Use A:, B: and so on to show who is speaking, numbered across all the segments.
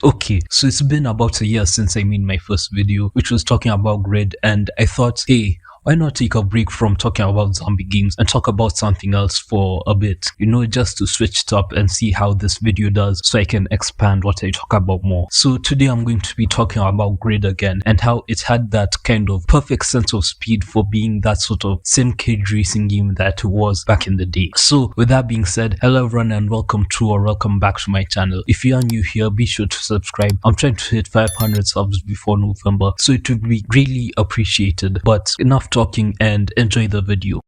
A: Okay, so it's been about a year since I made my first video, which was talking about Grid, and I thought, hey, why not take a break from talking about zombie games and talk about something else for a bit, just to switch it up and see how this video does so I can expand what I talk about more. So today I'm going to be talking about Grid again and how it had that kind of perfect sense of speed for being that sort of sim cage racing game that it was back in the day. So with that being said, hello everyone and welcome back to my channel. If you are new here, be sure to subscribe. I'm trying to hit 500 subs before November, so it would be greatly appreciated. But enough talking and enjoy the video.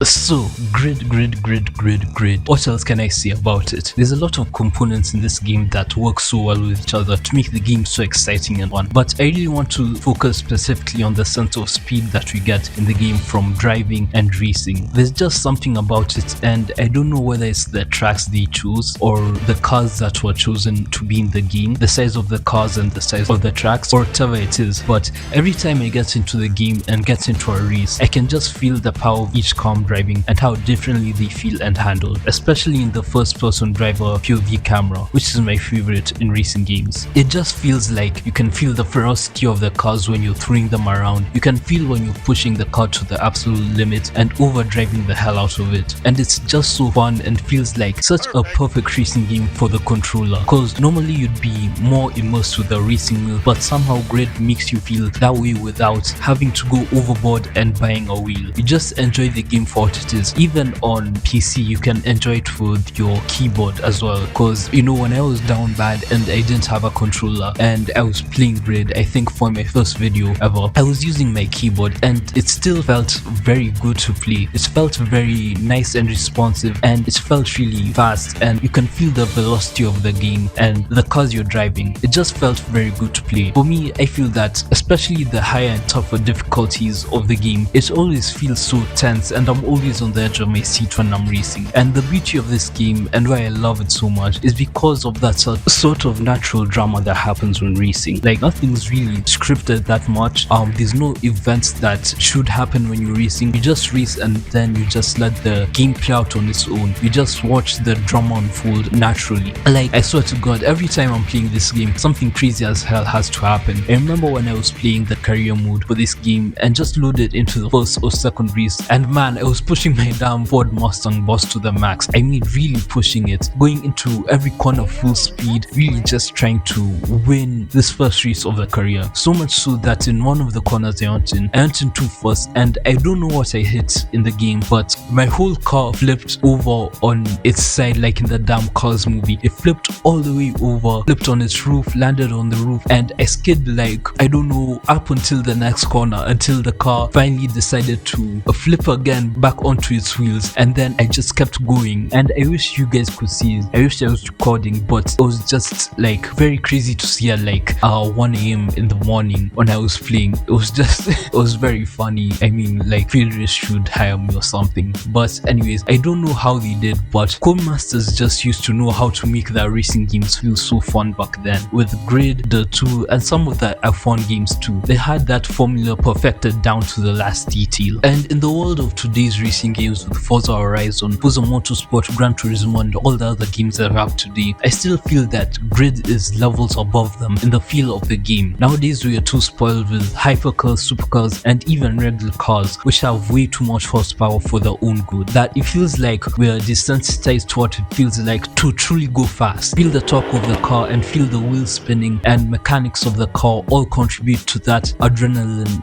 A: So, Grid. What else can I say about it? There's a lot of components in this game that work so well with each other to make the game so exciting and fun. But I really want to focus specifically on the sense of speed that we get in the game from driving and racing. There's just something about it, and I don't know whether it's the tracks they choose or the cars that were chosen to be in the game, the size of the cars and the size of the tracks, or whatever it is. But every time I get into the game and get into a race, I can just feel the power of each car driving and how differently they feel and handled, especially in the first person driver POV camera, which is my favorite in racing games. It just feels like you can feel the ferocity of the cars when you're throwing them around. You can feel when you're pushing the car to the absolute limit and overdriving the hell out of it, and it's just so fun and feels like such a perfect racing game for the controller, because normally you'd be more immersed with the racing wheel, but somehow Grid makes you feel that way without having to go overboard and buying a wheel. You just enjoy the game for what it is. Even on PC you can enjoy it with your keyboard as well, because when I was down bad and I didn't have a controller and I was playing Grid, I think for my first video ever, I was using my keyboard and it still felt very good to play. It felt very nice and responsive, and it felt really fast, and you can feel the velocity of the game and the cars you're driving. It just felt very good to play. For me, I feel that especially the higher and tougher difficulties of the game, it always feels so tense and I'm always on the edge of my seat when I'm racing. And the beauty of this game and why I love it so much is because of that sort of natural drama that happens when racing. Like, nothing's really scripted that much. There's no events that should happen when you're racing. You just race and then you just let the game play out on its own. You just watch the drama unfold naturally. Like, I swear to God, every time I'm playing this game, something crazy as hell has to happen. I remember when I was playing the career mode for this game and just loaded into the first or second race, and man, I was pushing my damn Ford Mustang boss to the max. I mean, really pushing it, going into every corner full speed, really just trying to win this first race of the career. So much so that in one of the corners I went into first, and I don't know what I hit in the game, but my whole car flipped over on its side like in the damn Cars movie. It flipped all the way over, flipped on its roof, landed on the roof, and I skid like, I don't know, up until the next corner, until the car finally decided to flip again back onto its wheels, and then I just kept going. And I wish you guys could see it. I wish I was recording, but it was just like very crazy to see at like 1 a.m. in the morning when I was playing. It was just it was very funny. I mean, like, Failrace should hire me or something. But anyways, I don't know how they did, but Codemasters just used to know how to make their racing games feel so fun back then. With Grid, the 2, and some of the F1 games too, they had that formula perfected down to the last detail. And in the world of today's racing games with Forza Horizon, Forza Motorsport, Gran Turismo, and all the other games that we have today, I still feel that Grid is levels above them in the feel of the game. Nowadays we are too spoiled with hypercars, supercars, and even regular cars, which have way too much horsepower for their own good, that it feels like we are desensitized to what it feels like to truly go fast. Feel the torque of the car and feel the wheels spinning and mechanics of the car all contribute to that adrenaline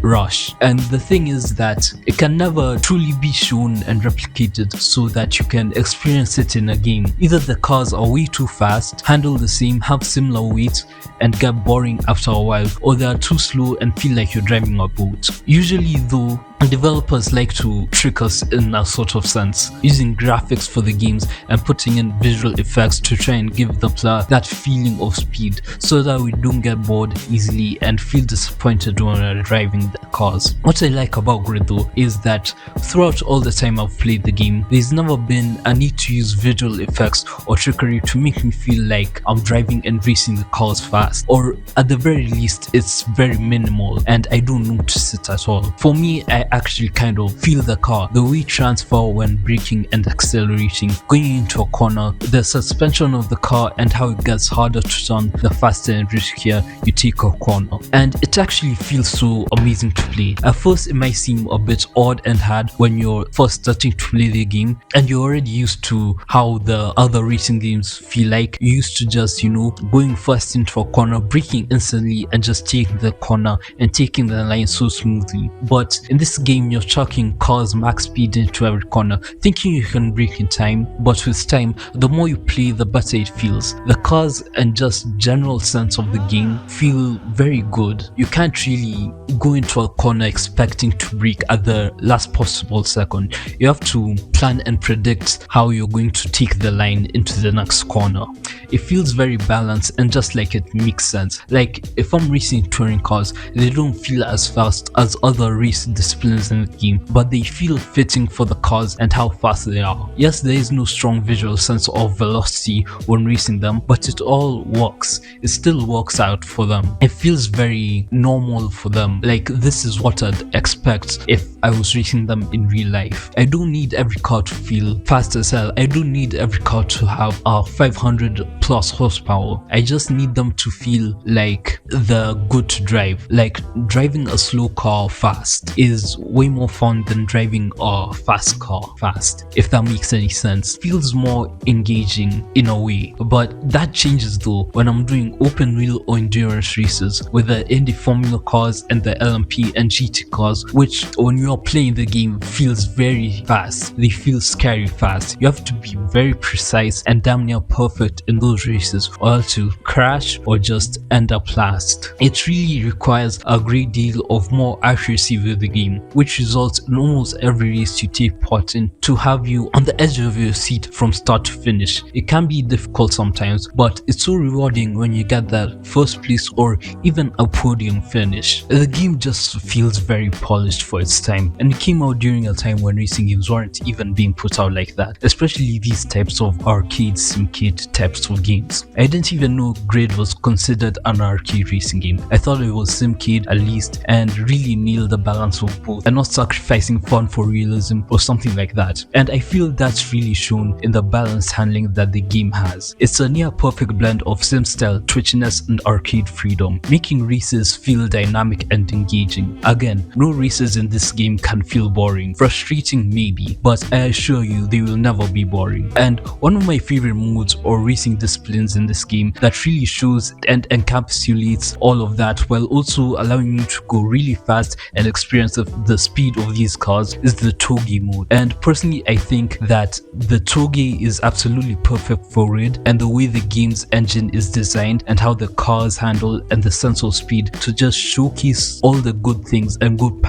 A: rush. And the thing is that it can never truly be shown and replicated so that you can experience it in a game. Either the cars are way too fast, handle the same, have similar weight, and get boring after a while, or they are too slow and feel like you're driving a boat. Usually though, developers like to trick us in a sort of sense, using graphics for the games and putting in visual effects to try and give the player that feeling of speed so that we don't get bored easily and feel disappointed when we're driving the cars. What I like about Grid though is that throughout all the time I've played the game, there's never been a need to use visual effects or trickery to make me feel like I'm driving and racing the cars fast, or at the very least it's very minimal and I don't notice it at all. For me, I might actually kind of feel the car, the way transfer when braking and accelerating, going into a corner, the suspension of the car and how it gets harder to turn the faster and riskier you take a corner. And it actually feels so amazing to play. At first it might seem a bit odd and hard when you're first starting to play the game and you're already used to how the other racing games feel like. You used to just, going first into a corner, braking instantly and just taking the corner and taking the line so smoothly. But in this game you're chucking cars max speed into every corner, thinking you can brake in time, but with time, the more you play, the better it feels. The cars and just general sense of the game feel very good. You can't really go into a corner expecting to brake at the last possible second. You have to plan and predict how you're going to take the line into the next corner. It feels very balanced and just like it makes sense. Like if I'm racing touring cars, they don't feel as fast as other race disciplines in the game, but they feel fitting for the cars and how fast they are. Yes, there is no strong visual sense of velocity when racing them, but it all works. It still works out for them. It feels very normal for them. Like this is what I'd expect if I was racing them in real life. I don't need every car to feel fast as hell. I don't need every car to have a 500 plus horsepower. I just need them to feel like they're good to drive. Like driving a slow car fast is way more fun than driving a fast car fast, if that makes any sense. Feels more engaging in a way, but that changes though when I'm doing open wheel or endurance races with the Indy Formula cars and the LMP and GT cars, which when you're playing the game feels very fast. They feel scary fast. You have to be very precise and damn near perfect in those races or else to crash or just end up last. It really requires a great deal of more accuracy with the game, which results in almost every race you take part in to have you on the edge of your seat from start to finish. It can be difficult sometimes, but it's so rewarding when you get that first place or even a podium finish. The game just feels very polished for its time, and it came out during a time when racing games weren't even being put out like that, especially these types of arcade simcade types of games. I didn't even know Grid was considered an arcade racing game. I thought it was simcade at least and really nailed the balance of both and not sacrificing fun for realism or something like that. And I feel that's really shown in the balanced handling that the game has. It's a near perfect blend of sim style twitchiness and arcade freedom, making races feel dynamic and engaging. Again, no races in this game can feel boring. Frustrating maybe, but I assure you they will never be boring. And one of my favorite modes or racing disciplines in this game that really shows and encapsulates all of that while also allowing you to go really fast and experience the speed of these cars is the Togi mode. And personally I think that the Togi is absolutely perfect for it, and the way the game's engine is designed and how the cars handle and the sense of speed to just showcase all the good things and good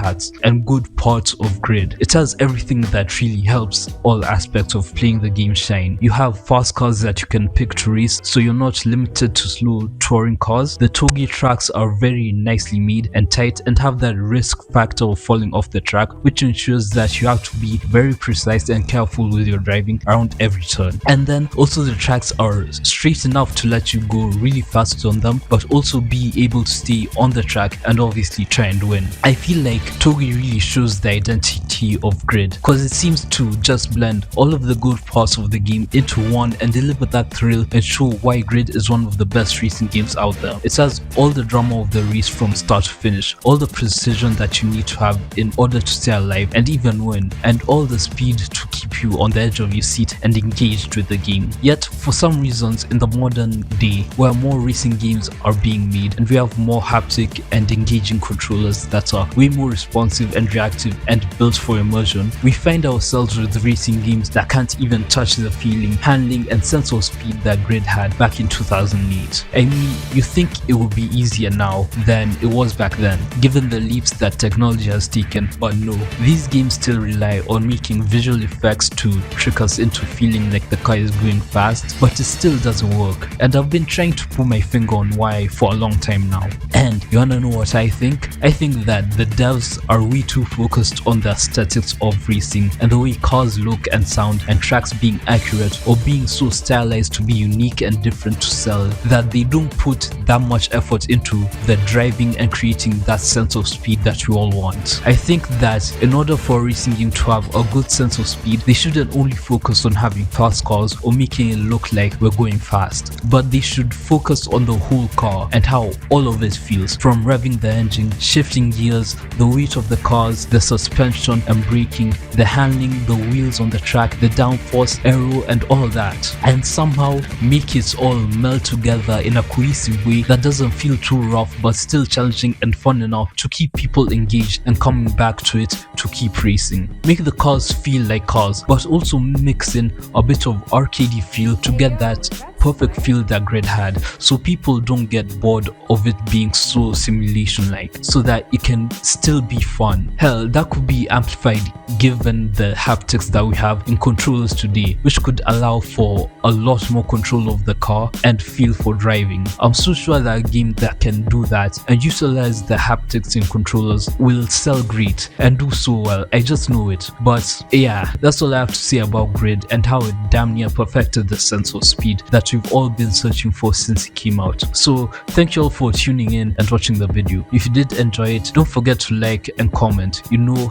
A: parts of Grid. It has everything that really helps all aspects of playing the game shine. You have fast cars that you can pick to race, so you're not limited to slow touring cars. The Togi tracks are very nicely made and tight and have that risk factor of falling off the track, which ensures that you have to be very precise and careful with your driving around every turn. And then also the tracks are straight enough to let you go really fast on them, but also be able to stay on the track and obviously try and win. I feel like Togi really shows the identity of Grid because it seems to just blend all of the good parts of the game into one and deliver that thrill and show why Grid is one of the best racing games out there. It has all the drama of the race from start to finish, all the precision that you need to have in order to stay alive and even win, and all the speed to keep you on the edge of your seat and engaged with the game. Yet for some reasons in the modern day where more racing games are being made and we have more haptic and engaging controllers that are way more responsive and reactive and built for immersion, we find ourselves with racing games that can't even touch the feeling, handling and sense of speed that Grid had back in 2008. I mean, you think it would be easier now than it was back then, given the leaps that technology has taken, but no, these games still rely on making visual effects likes to trick us into feeling like the car is going fast, but it still doesn't work. And I've been trying to put my finger on why for a long time now. And you wanna know what I think? I think that the devs are way too focused on the aesthetics of racing and the way cars look and sound and tracks being accurate or being so stylized to be unique and different to sell, that they don't put that much effort into the driving and creating that sense of speed that we all want. I think that in order for a racing game to have a good sense of speed, they shouldn't only focus on having fast cars or making it look like we're going fast, but they should focus on the whole car and how all of it feels, from revving the engine, shifting gears, the weight of the cars, the suspension and braking, the handling, the wheels on the track, the downforce, aero and all that, and somehow make it all meld together in a cohesive way that doesn't feel too rough but still challenging and fun enough to keep people engaged and coming back to it to keep racing. Make the cars feel like cars, but also mix in a bit of arcadey feel to get that perfect feel that Grid had, so people don't get bored of it being so simulation like, so that it can still be fun. Hell, that could be amplified given the haptics that we have in controllers today, which could allow for a lot more control of the car and feel for driving. I'm so sure that a game that can do that and utilize the haptics in controllers will sell great and do so well. I just know it. But yeah, that's all I have to say about Grid and how it damn near perfected the sense of speed that we've all been searching for since it came out. So thank you all for tuning in and watching the video. If you did enjoy it, don't forget to like and comment,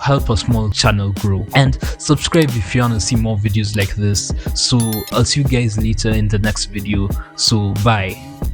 A: help a small channel grow, and subscribe if you want to see more videos like this. So I'll see you guys later in the next video. So bye.